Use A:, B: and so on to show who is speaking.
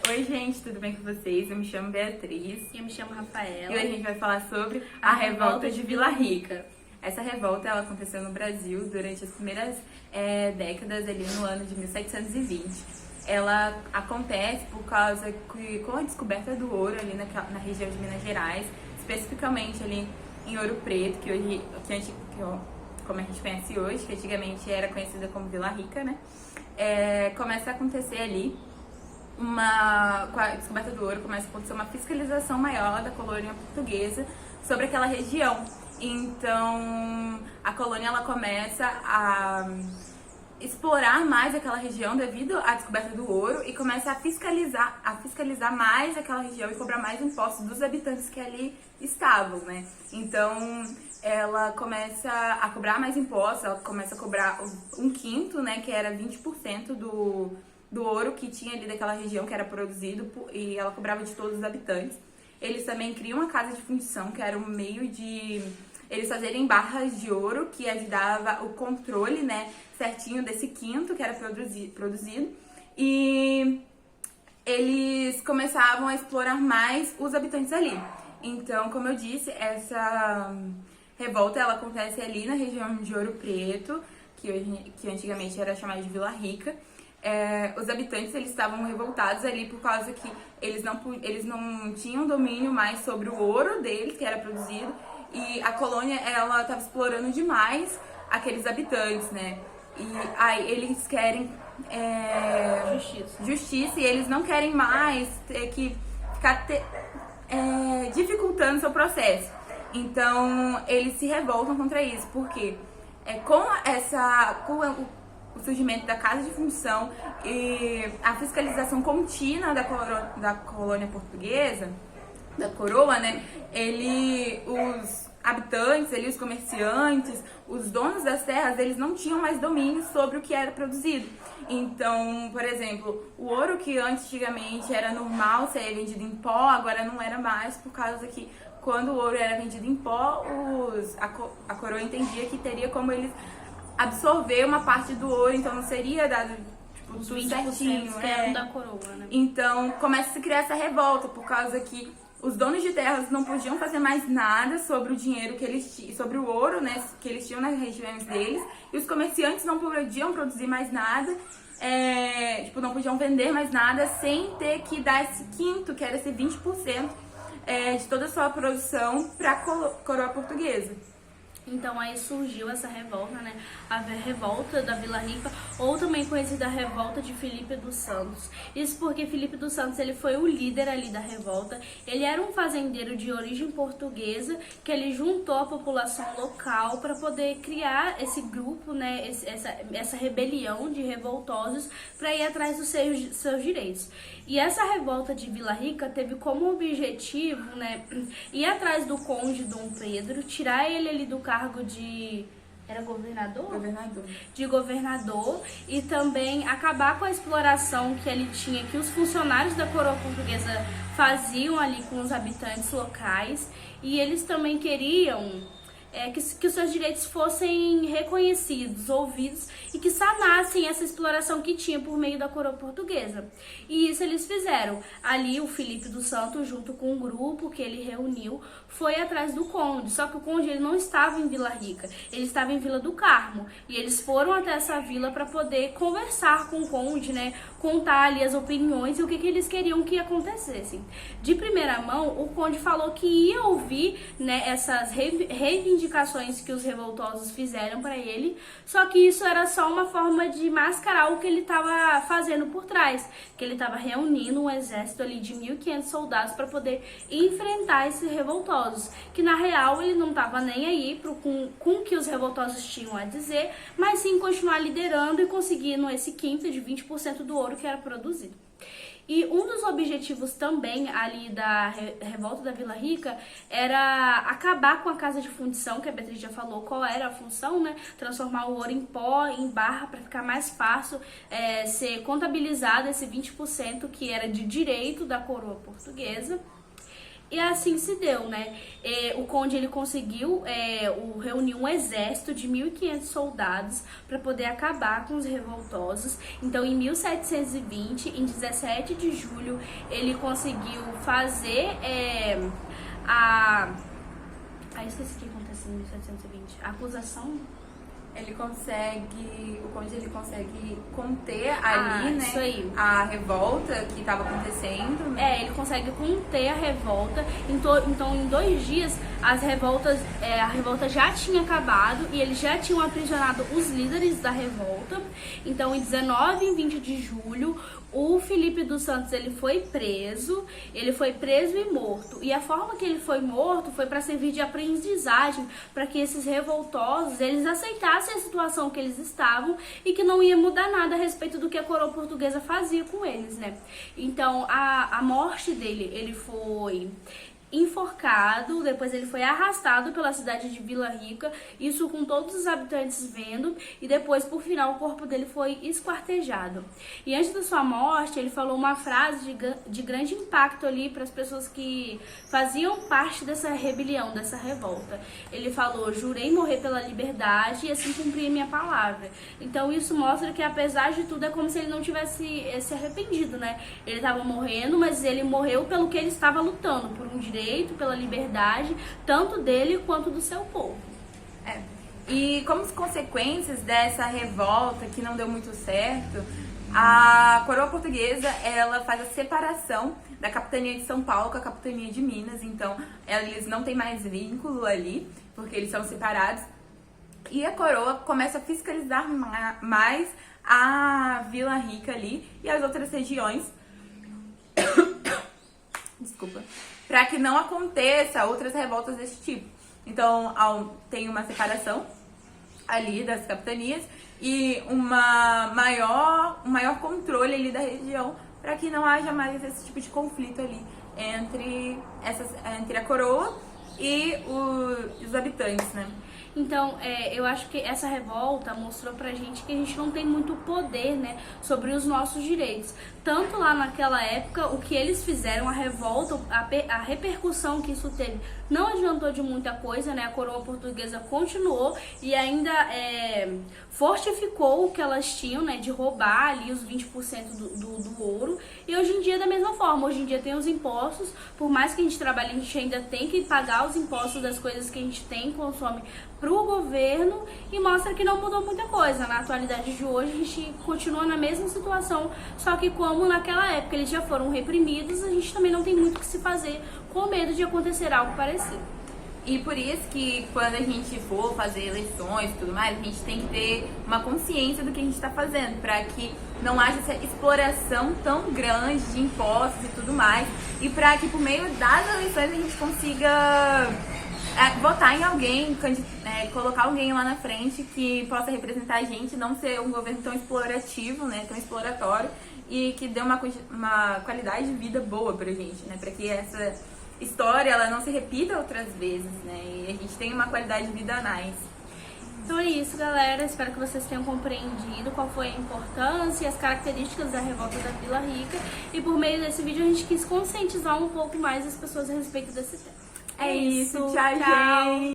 A: Oi, gente, tudo bem com vocês? Eu me chamo Beatriz.
B: E eu me chamo Rafaela.
A: E hoje a gente vai falar sobre a revolta de Vila Rica. Essa revolta ela aconteceu no Brasil durante as primeiras décadas, ali no ano de 1720. Ela acontece por causa que, com a descoberta do ouro ali na região de Minas Gerais, especificamente ali em Ouro Preto, como a gente conhece hoje, que antigamente era conhecida como Vila Rica, né? Começa a acontecer ali com a descoberta do ouro, começa a acontecer uma fiscalização maior da colônia portuguesa sobre aquela região. Então, a colônia ela começa a explorar mais aquela região devido à descoberta do ouro e começa a fiscalizar mais aquela região e cobrar mais impostos dos habitantes que ali estavam, né? Então, ela começa a cobrar mais impostos, ela começa a cobrar um quinto, né, que era 20% do ouro que tinha ali daquela região que era produzido e ela cobrava de todos os habitantes. Eles também criam uma casa de fundição, que era um meio de eles fazerem barras de ouro que ajudava o controle, né, certinho desse quinto que era produzido. E eles começavam a explorar mais os habitantes ali. Então, como eu disse, essa revolta ela acontece ali na região de Ouro Preto, que antigamente era chamada de Vila Rica. Os habitantes eles estavam revoltados ali por causa que eles não tinham domínio mais sobre o ouro deles que era produzido e a colônia ela estava explorando demais aqueles habitantes, né? E aí eles querem justiça e eles não querem mais ter que ficar dificultando o seu processo. Então eles se revoltam contra isso, porque com o surgimento da casa de fundição e a fiscalização contínua da colônia portuguesa, da coroa, né? Os habitantes, os comerciantes, os donos das terras, eles não tinham mais domínio sobre o que era produzido. Então, por exemplo, o ouro que antigamente era normal ser vendido em pó, agora não era mais, por causa que quando o ouro era vendido em pó, a coroa entendia que teria como eles absorver uma parte do ouro, então não seria dado
B: os
A: tudo
B: 20%
A: certinho,
B: que eram da coroa, né?
A: Então começa a se criar essa revolta por causa que os donos de terras não podiam fazer mais nada sobre o dinheiro que eles tinham, sobre o ouro, né, que eles tinham nas regiões deles, e os comerciantes não podiam produzir mais nada, não podiam vender mais nada sem ter que dar esse quinto, que era esse 20% de toda a sua produção para a coroa portuguesa.
B: Então aí surgiu essa revolta, né? A revolta da Vila Rica, ou também conhecida a revolta de Filipe dos Santos. Isso porque Filipe dos Santos ele foi o líder ali da revolta. Ele era um fazendeiro de origem portuguesa que ele juntou a população local para poder criar esse grupo, né? Essa rebelião de revoltosos para ir atrás dos seus direitos. E essa revolta de Vila Rica teve como objetivo, né, ir atrás do conde Dom Pedro, tirar ele ali do cargo de... Era governador?
A: Governador.
B: De governador, e também acabar com a exploração que ele tinha, que os funcionários da coroa portuguesa faziam ali com os habitantes locais. E eles também queriam que os seus direitos fossem reconhecidos, ouvidos e que sanassem essa exploração que tinha por meio da coroa portuguesa. E isso eles fizeram. Ali o Filipe dos Santos, junto com um grupo que ele reuniu, foi atrás do conde. Só que o conde ele não estava em Vila Rica, ele estava em Vila do Carmo. E eles foram até essa vila para poder conversar com o conde, né? Contar ali as opiniões e o que eles queriam que acontecesse. De primeira mão, o conde falou que ia ouvir, né, essas reivindicações que os revoltosos fizeram para ele, só que isso era só uma forma de mascarar o que ele estava fazendo por trás, que ele estava reunindo um exército ali de 1.500 soldados para poder enfrentar esses revoltosos, que na real ele não estava nem aí com o que os revoltosos tinham a dizer, mas sim continuar liderando e conseguindo esse quinto de 20% do ouro que era produzido. E um dos objetivos também ali da revolta da Vila Rica era acabar com a casa de fundição, que a Beatriz já falou qual era a função, né? Transformar o ouro em pó, em barra, para ficar mais fácil ser contabilizado esse 20% que era de direito da coroa portuguesa. E assim se deu, né? O conde ele conseguiu reunir um exército de 1.500 soldados para poder acabar com os revoltosos. Então, em 1720, em 17 de julho, ele conseguiu fazer esqueci o que aconteceu em 1720. A acusação.
A: O conde ele consegue conter ali, né,
B: isso aí.
A: a revolta que estava acontecendo, né?
B: Ele consegue conter a revolta. Então, em 2 dias, a revolta já tinha acabado e eles já tinham aprisionado os líderes da revolta. Então, em 19 e 20 de julho, o Felipe dos Santos ele foi preso e morto. E a forma que ele foi morto foi para servir de aprendizagem para que esses revoltosos eles aceitassem a situação que eles estavam e que não ia mudar nada a respeito do que a coroa portuguesa fazia com eles, né? Então a morte dele, ele foi enforcado, depois ele foi arrastado pela cidade de Vila Rica, isso com todos os habitantes vendo, e depois, por final, o corpo dele foi esquartejado. E antes da sua morte, ele falou uma frase de grande impacto ali para as pessoas que faziam parte dessa rebelião, dessa revolta. Ele falou: jurei morrer pela liberdade e assim cumprir a minha palavra. Então isso mostra que, apesar de tudo, é como se ele não tivesse se arrependido, né? Ele estava morrendo, mas ele morreu pelo que ele estava lutando, por um direito, pela liberdade, tanto dele quanto do seu povo.
A: E como consequências dessa revolta que não deu muito certo, a coroa portuguesa ela faz a separação da capitania de São Paulo com a capitania de Minas. Então eles não têm mais vínculo ali, porque eles são separados. E a coroa começa a fiscalizar mais a Vila Rica ali e as outras regiões. Desculpa. Para que não aconteça outras revoltas desse tipo. Então, tem uma separação ali das capitanias e um maior controle ali da região para que não haja mais esse tipo de conflito ali entre a coroa e os habitantes, né?
B: Então, eu acho que essa revolta mostrou pra gente que a gente não tem muito poder, né, sobre os nossos direitos. Tanto lá naquela época, o que eles fizeram, a revolta, a repercussão que isso teve, não adiantou de muita coisa, né? A coroa portuguesa continuou e ainda fortificou o que elas tinham, né, de roubar ali os 20% do ouro. E hoje em dia, da mesma forma, hoje em dia tem os impostos, por mais que a gente trabalhe, a gente ainda tem que pagar os impostos das coisas que a gente tem, consome pro governo, e mostra que não mudou muita coisa. Na atualidade de hoje, a gente continua na mesma situação, só que como naquela época eles já foram reprimidos, a gente também não tem muito o que se fazer, com medo de acontecer algo parecido.
A: E por isso que quando a gente for fazer eleições e tudo mais, a gente tem que ter uma consciência do que a gente está fazendo, para que não haja essa exploração tão grande de impostos e tudo mais, e para que por meio das eleições a gente consiga votar em alguém, colocar alguém lá na frente que possa representar a gente, não ser um governo tão explorativo, né, tão exploratório, e que dê uma qualidade de vida boa pra gente, né, para que essa história ela não se repita outras vezes, né, e a gente tenha uma qualidade de vida nice.
B: Então é isso, galera. Espero que vocês tenham compreendido qual foi a importância e as características da revolta da Vila Rica. E por meio desse vídeo a gente quis conscientizar um pouco mais as pessoas a respeito desse tema.
A: É isso, tchau, gente!